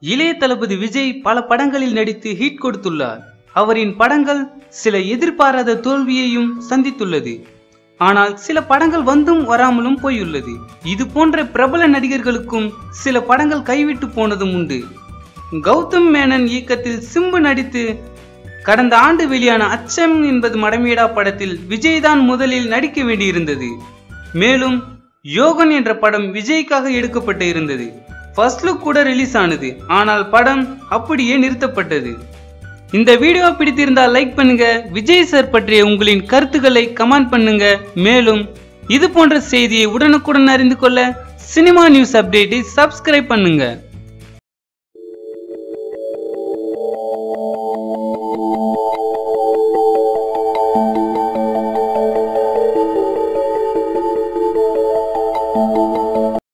இளைய தளபதி விஜய் பல படங்களில் நடித்து ஹிட் கொடுத்துள்ளார். அவரின் படங்கள் சில எதிர்பாராத தோல்வியையும் சந்தித்துள்ளது. ஆனால் சில படங்கள் வந்தும் வராமலும் போயுள்ளது. இது போன்ற பிரபல நடிகர்களுக்கும் சில படங்கள் கைவிட்டு போனதும் உண்டு. கௌதம் மேனன் இயக்கத்தில் சிம்பு நடித்து கடந்த ஆண்டு வெளியான அச்சம் என்பது மடமேடா படத்தில் விஜய் தான் முதலில் நடிக்க வேண்டியிருந்தது. மேலும் யோகன் என்ற படம் விஜய்க்காக எடுக்கப்பட்டு இருந்தது. ஃபர்ஸ்ட் லுக் கூட ரிலீஸ் ஆனது. ஆனால் படம் அப்படியே நிறுத்தப்பட்டது. இந்த வீடியோ பிடித்திருந்தால் லைக் பண்ணுங்க. விஜய் சார் பற்றிய உங்களின் கருத்துக்களை கமெண்ட் பண்ணுங்க. மேலும் இது போன்ற செய்தியை உடனுக்குடன் அறிந்து கொள்ள சினிமா நியூஸ் அப்டேட்டை சப்ஸ்கிரைப் பண்ணுங்க.